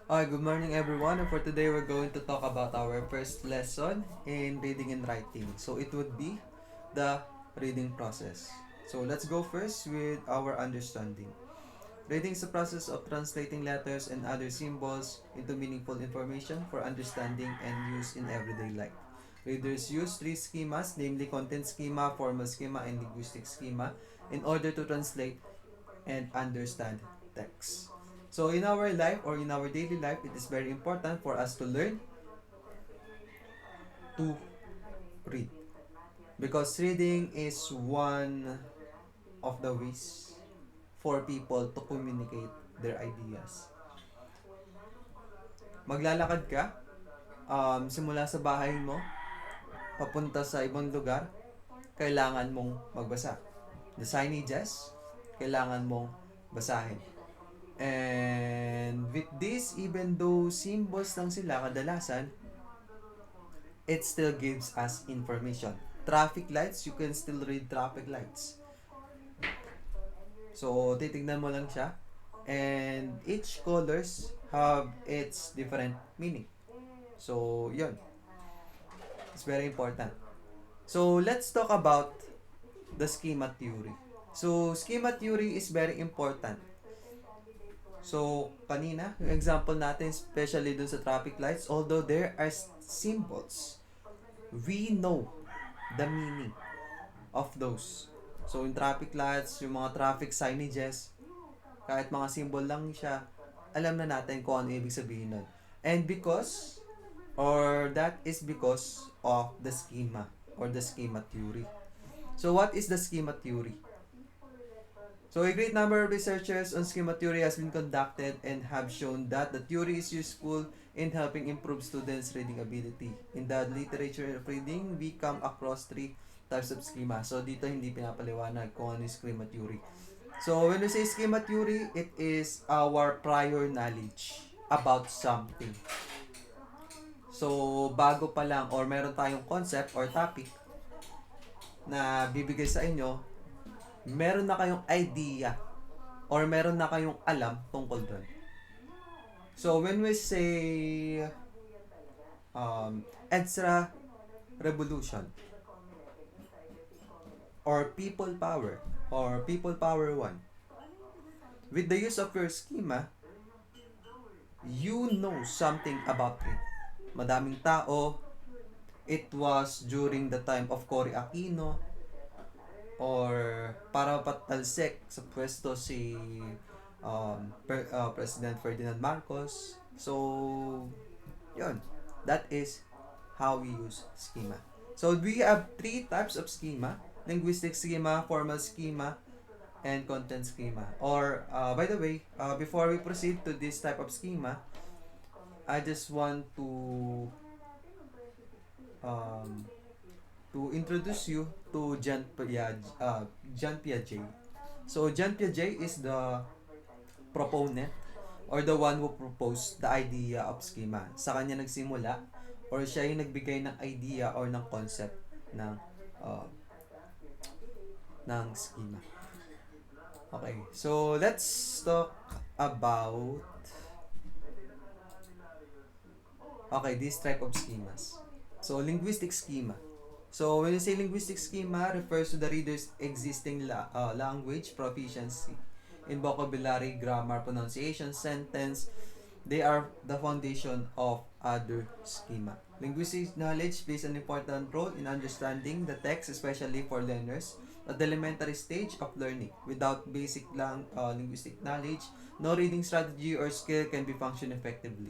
Hi, good morning everyone. And for today, we're going to talk about our first lesson in reading and writing. So it would be the reading process. So let's go first with our understanding. Reading is the process of translating letters and other symbols into meaningful information for understanding and use in everyday life. Readers use three schemas, namely content schema, formal schema, and linguistic schema, in order to translate and understand text. So in our life or in our daily life, it is very important for us to learn to read because reading is one of the ways for people to communicate their ideas. Maglalakad ka, simula sa bahay mo, papunta sa ibang lugar, kailangan mong magbasa. The signages, kailangan mong basahin. And with this, even though symbols lang sila kadalasan, it still gives us information. Traffic lights, you can still read traffic lights. So, titignan mo lang siya. And each colors have its different meaning. So, yun. It's very important. So, let's talk about the schema theory. So, schema theory is very important. So, kanina, yung example natin, especially dun sa traffic lights, although there are symbols, we know the meaning of those. So, yung traffic lights, yung mga traffic signages, kahit mga symbol lang siya, alam na natin kung ano ibig sabihin nun. And because, or that is because of the schema, or the schema theory. So, what is the schema theory? So, a great number of researchers on schema theory has been conducted and have shown that the theory is useful in helping improve students' reading ability. In the literature of reading, we come across three types of schema. So, dito hindi pinapaliwanag kung ano yung schema theory. So, when we say schema theory, it is our prior knowledge about something. So, bago pa lang or meron tayong concept or topic na bibigay sa inyo, meron na kayong idea or meron na kayong alam tungkol doon. So, when we say EDSA Revolution or People Power 1, with the use of your schema, you know something about it. Madaming tao, it was during the time of Cory Aquino or para patalsek sa pwesto si President Ferdinand Marcos. So, yun. That is how we use schema. So, we have three types of schema. Linguistic schema, formal schema, and content schema. Or, by the way, before we proceed to this type of schema, I just want um, to introduce you to Jean Piaget. So, Jean Piaget is the proponent or the one who proposed the idea of schema. Sa kanya nagsimula or siya yung nagbigay ng idea or ng concept ng uh, schema. Okay, so let's talk about this type of schemas. So, linguistic schema. So, when you say linguistic schema, refers to the reader's existing language proficiency in vocabulary, grammar, pronunciation, sentence. They are the foundation of other schema. Linguistic knowledge plays an important role in understanding the text, especially for learners at the elementary stage of learning. Without basic linguistic knowledge, no reading strategy or skill can be function effectively.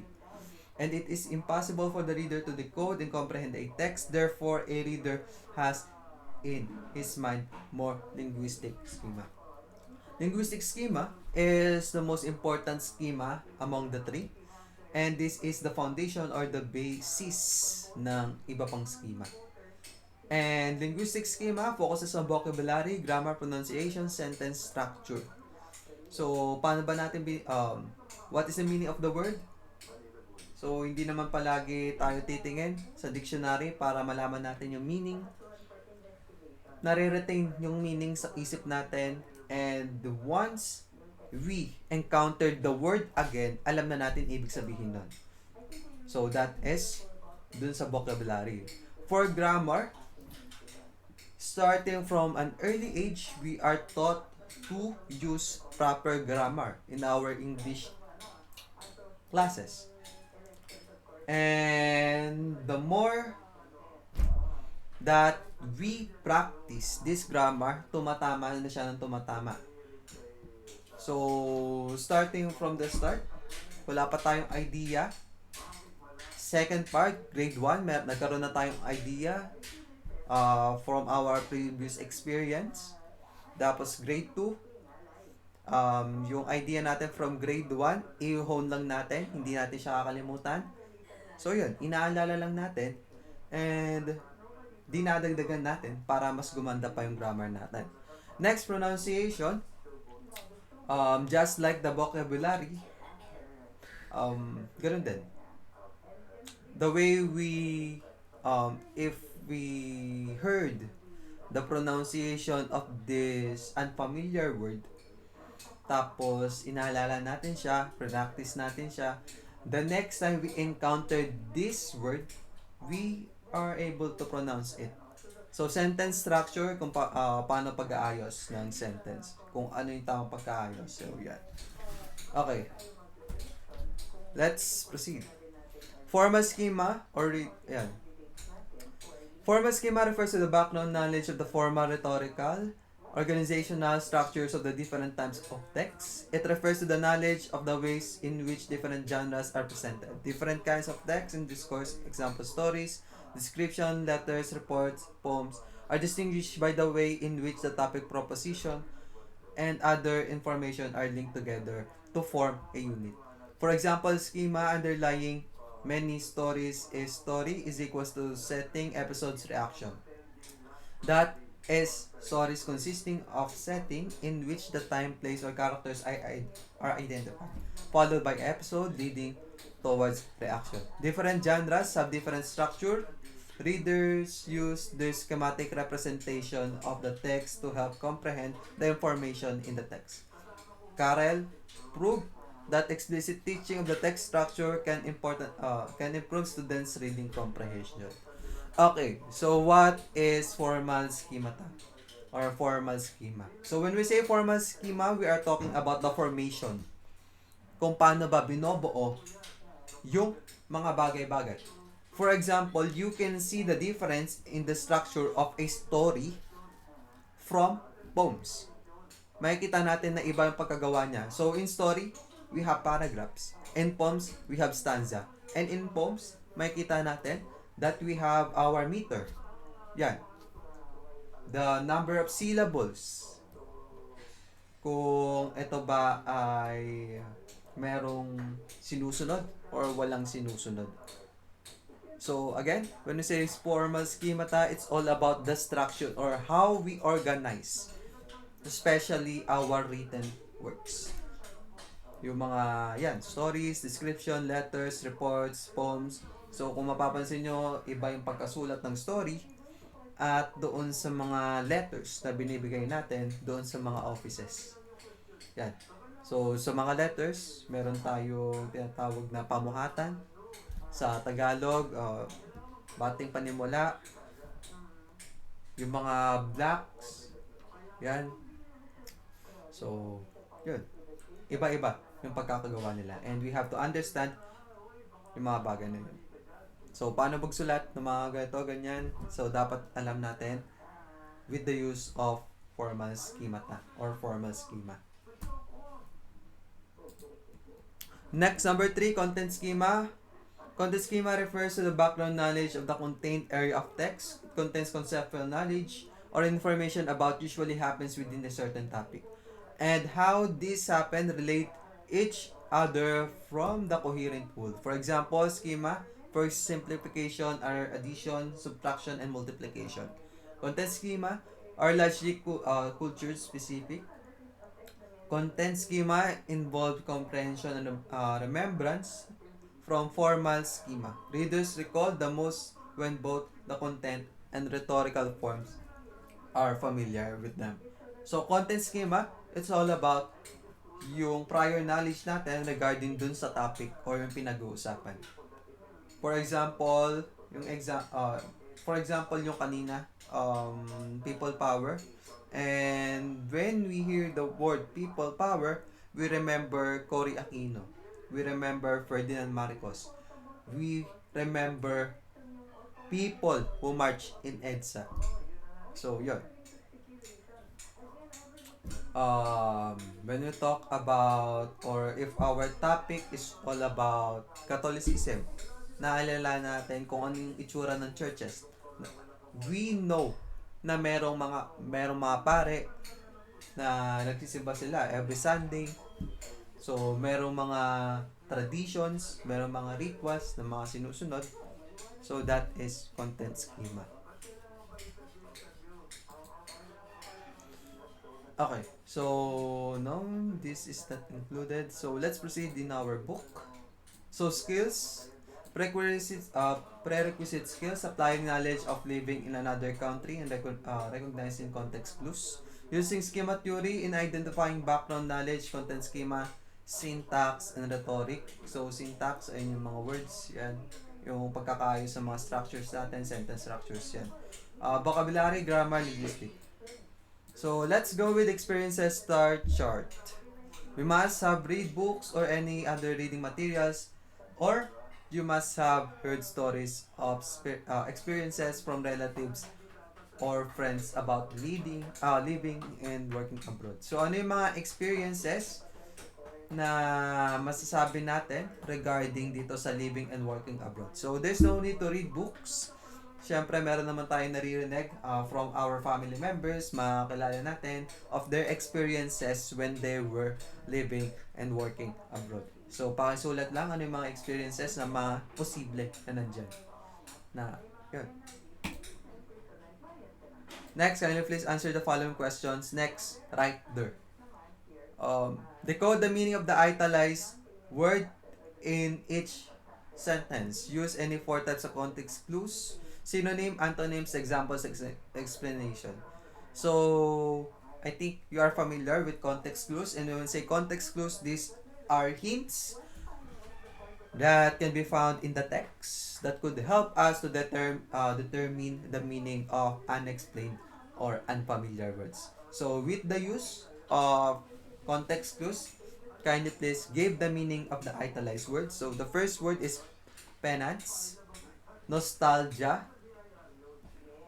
And it is impossible for the reader to decode and comprehend a text. Therefore, a reader has in his mind more linguistic schema. Linguistic schema is the most important schema among the three. And this is the foundation or the basis ng iba pang schema. And linguistic schema focuses on vocabulary, grammar, pronunciation, sentence structure. So, paano ba natin what is the meaning of the word? So, hindi naman palagi tayo titingin sa dictionary para malaman natin yung meaning. Nare-retain yung meaning sa isip natin. And once we encountered the word again, alam na natin ibig sabihin nun. So, that is dun sa vocabulary. For grammar, starting from an early age, we are taught to use proper grammar in our English classes. And the more that we practice this grammar, tumatama na siya ng tumatama. So, starting from the start, wala pa tayong idea. Second part, grade 1, nagkaroon na tayong idea from our previous experience. Tapos grade 2, yung idea natin from grade 1, i-hone lang natin, hindi natin siya kakalimutan. So yun, inaalala lang natin and dinadagdagan natin para mas gumanda pa yung grammar natin. Next, pronunciation. Just like the vocabulary, ganun din. The way we, if we heard the pronunciation of this unfamiliar word, tapos inaalala natin siya, practice natin siya, the next time we encounter this word, we are able to pronounce it. So, sentence structure, kung paano pag-aayos ng sentence. Kung ano yung tamang pagkaayos. So, yan. Okay. Let's proceed. Formal schema, yan. Formal schema refers to the background knowledge of the formal rhetorical, organizational structures of the different types of text. It refers to the knowledge of the ways in which different genres are presented. Different kinds of text and discourse, example stories, description, letters, reports, poems, are distinguished by the way in which the topic, proposition, and other information are linked together to form a unit. For example, schema underlying many stories is story is equals to setting, episodes, reaction. That is stories consisting of setting in which the time, place, or characters are identified, followed by episode leading towards reaction. Different genres have different structure. Readers use the schematic representation of the text to help comprehend the information in the text. Carrel proved that explicit teaching of the text structure can improve students' reading comprehension. Okay, so what is formal schemata or formal schema? So when we say formal schema, we are talking about the formation. Kung paano ba binobuo yung mga bagay-bagay. For example, you can see the difference in the structure of a story from poems. Makikita natin na iba yung pagkagawa niya. So in story, we have paragraphs. In poems, we have stanza. And in poems, makikita natin that we have our meter. Yan. The number of syllables. Kung ito ba ay merong sinusunod or walang sinusunod. So again, when we say formal schemata, it's all about the structure or how we organize, especially our written works. Yung mga, yan, stories, description, letters, reports, poems. So kung mapapansin nyo, iba yung pagkasulat ng story at doon sa mga letters na binibigay natin doon sa mga offices. Yan. So sa mga letters, meron tayong tinatawag na pamuhatan. Sa Tagalog, bating panimula, yung mga blocks, yan. So, yun. Iba-iba yung pagkakagawa nila. And we have to understand yung mga bagay na yun. So, paano magsulat ng mga ganito, ganyan. So, dapat alam natin with the use of formal schemata or formal schema. Next, number 3, content schema. Content schema refers to the background knowledge of the contained area of text. It contains conceptual knowledge or information about usually happens within a certain topic. And how this happen relate each other from the coherent whole. For example, schema for simplification are addition, subtraction, and multiplication. Content schema are largely culture specific. Content schema involve comprehension and remembrance from formal schema. Readers recall the most when both the content and rhetorical forms are familiar with them. So, content schema, it's all about yung prior knowledge natin regarding dun sa topic or yung pinag-uusapan. For example, yung for example yung kanina, people power. And when we hear the word people power, we remember Cory Aquino. We remember Ferdinand Marcos. We remember people who march in EDSA. So, yun. When we talk about, or if our topic is all about Catholicism, naalala natin kung ano yung itsura ng churches. We know na merong mga pare na nagsisimba sila every Sunday. So, merong mga traditions, merong mga rituals na mga sinusunod. So, that is content schema. Okay, so no, this is not included. So, let's proceed in our book. So, skills, prerequisite skills, applying knowledge of living in another country and recognizing context clues. Using schema theory in identifying background knowledge, content schema, syntax, and rhetoric. So, syntax ay yung mga words, yan. Yung pagkakaayos sa mga structures natin, sentence structures, yan. Vocabulary, grammar, linguistic. So, let's go with experiences start chart. We must have read books or any other reading materials, or you must have heard stories of experiences from relatives or friends about living and working abroad. So, ano yung mga experiences na masasabi natin regarding dito sa living and working abroad? So, there's no need to read books. Siyempre, meron naman tayong naririnig from our family members, mga kilala natin, of their experiences when they were living and working abroad. So, pakisulat lang ano yung mga experiences na mga posible na nandyan. Na, yun. Next, can you please answer the following questions? Next, right there. Decode the meaning of the italized word in each sentence. Use any four types of context clues. Synonym, antonyms, examples, explanation. So, I think you are familiar with context clues. And when we say context clues, these are hints that can be found in the text that could help us to determine the meaning of unexplained or unfamiliar words. So, with the use of context clues, kindly please give the meaning of the italized words. So, the first word is penance, nostalgia,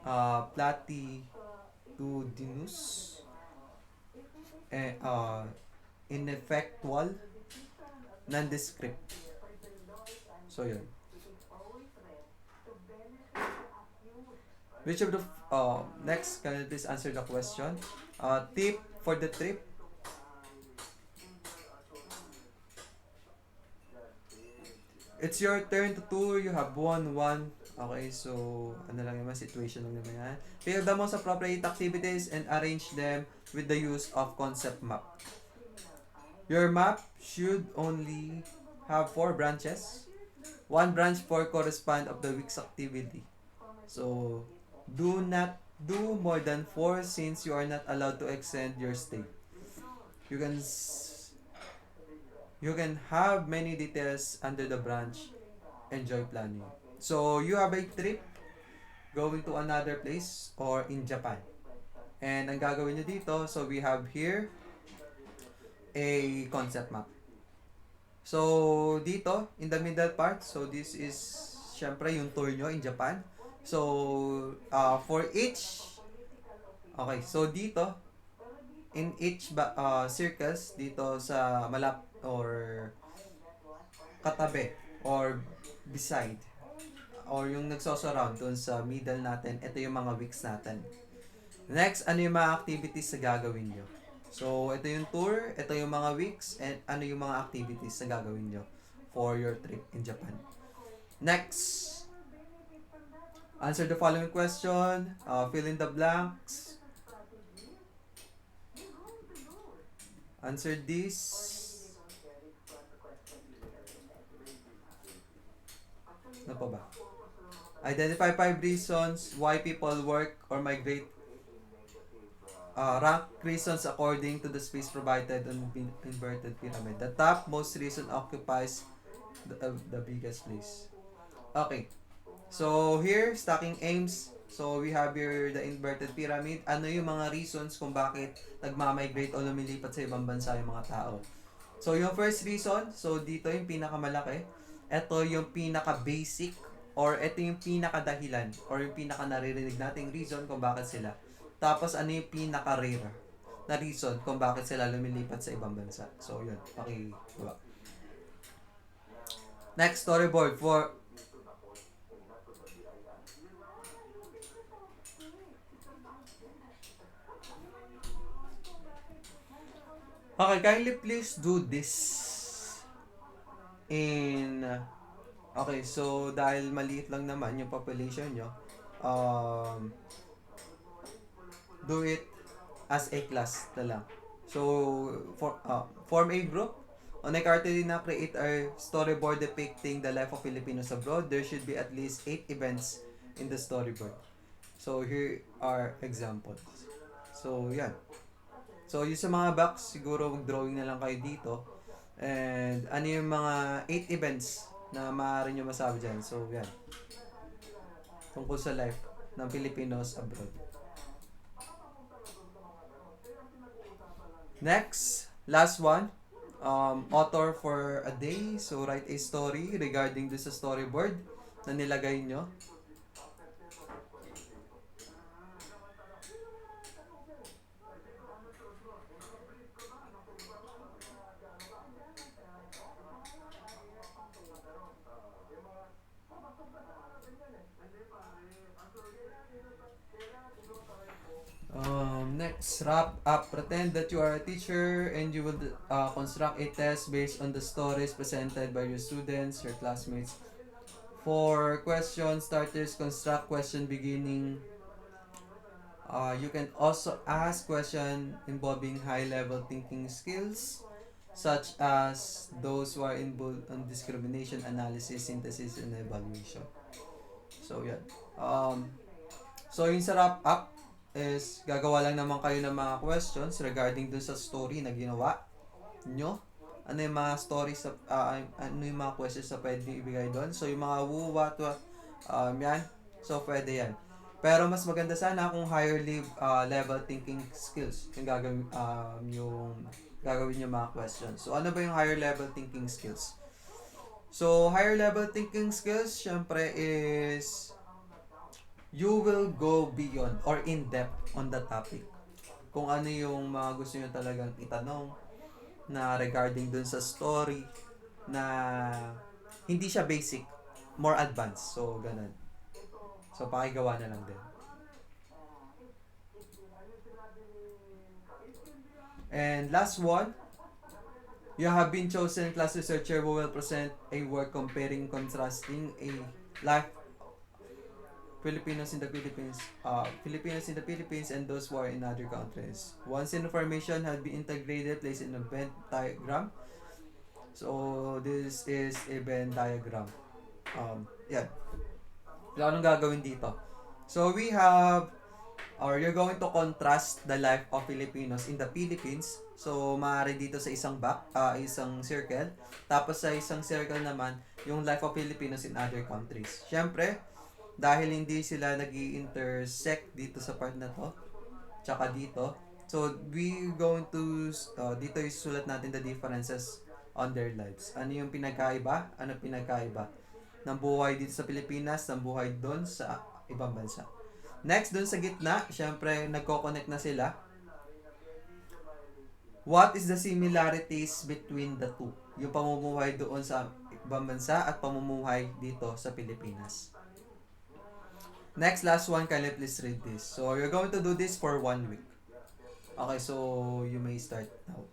platitudinous, ineffectual, nondescript. So, yun. Which of the next, can you please answer the question? Tip for the trip. It's your turn to tour. You have won one. Okay, so ano lang naman, situation lang naman yan. Fill the most appropriate activities and arrange them with the use of concept map. Your map should only have 4 branches. 1 branch for correspond of the week's activity. So, do not do more than 4 since you are not allowed to extend your stay. You can have many details under the branch. Enjoy planning. So, you have a trip going to another place or in Japan. And ang gagawin nyo dito, so we have here a concept map. So, dito, in the middle part, so this is, syempre, yung tour nyo in Japan. So, for each, okay, so dito, in each circles, dito sa malap or katabi or beside, or yung nagsosurround dun sa middle natin, ito yung mga weeks natin. Next, ano yung mga activities na gagawin nyo? So, ito yung tour, ito yung mga weeks, and ano yung mga activities na gagawin nyo for your trip in Japan. Next, answer the following question, fill in the blanks, answer this. Ano pa ba? Identify 5 reasons why people work or migrate rank reasons according to the space provided on inverted pyramid. The top most reason occupies the biggest place. Okay. So here, stacking aims. So we have here the inverted pyramid. Ano yung mga reasons kung bakit nagmamigrate o lumilipat sa ibang bansa yung mga tao? So yung first reason, so dito yung pinakamalaki. Ito yung pinaka-basic or ito yung pinaka-dahilan or yung pinaka-naririnig nating reason kung bakit sila. Tapos ano yung pinaka-rare na reason kung bakit sila lumilipat sa ibang bansa. So yun, diba? Next storyboard for okay, kindly please do this in okay, so dahil maliit lang naman yung population nyo, um, do it as a class na lang. So, form a group. On a Cartolina, create a storyboard depicting the life of Filipinos abroad. There should be at least 8 events in the storyboard. So, here are examples. So, yan. So, yung sa mga box, siguro mag-drawing na lang kayo dito. And, ano yung mga 8 events na maaari nyo masabi dyan. So, yan. Tungkol sa life ng Filipinos abroad. Next, last one. Author for a day. So, write a story regarding this storyboard na nilagay nyo. Next, wrap up. Pretend that you are a teacher and you will construct a test based on the stories presented by your students, your classmates. For question starters, construct question beginning. You can also ask question involving high-level thinking skills, such as those who are involved on discrimination analysis, synthesis, and evaluation. So, yan. So, yung sa wrap up is gagawa lang naman kayo ng mga questions regarding dun sa story na ginawa nyo. Ano yung mga stories ano yung mga questions na pwede ibigay doon. So, yung mga who, what, yan. So, pwede yan. Pero mas maganda sana kung higher level thinking skills yung gagawin yung mga questions. So, ano ba yung higher level thinking skills? So, higher level thinking skills, syempre is you will go beyond or in depth on the topic. Kung ano yung mga gusto nyo talagang itanong na regarding dun sa story na hindi siya basic, more advanced. So, ganun. So, pakigawa na lang din. And last one, you have been chosen class researcher who will present a work comparing, contrasting a life Filipinos in the Philippines and those who are in other countries. Once information has been integrated, place in a Venn diagram. So, this is a Venn diagram. Yan. So, anong gagawin dito? So, we have, or you're going to contrast the life of Filipinos in the Philippines. So, maaari dito sa isang isang circle. Tapos sa isang circle naman, yung life of Filipinos in other countries. Siyempre, dahil hindi sila nag-i-intersect dito sa part na to, tsaka dito. So, we going to, dito isulat natin the differences on their lives. Ano yung pinagkaiba? Ano pinagkaiba? Ng buhay dito sa Pilipinas, ng buhay doon sa ibang bansa. Next, doon sa gitna, syempre, nagko-connect na sila. What is the similarities between the two? Yung pamumuhay doon sa ibang bansa at pamumuhay dito sa Pilipinas. Next, last one, kindly please read this. So, you're going to do this for 1 week. Okay, so you may start now.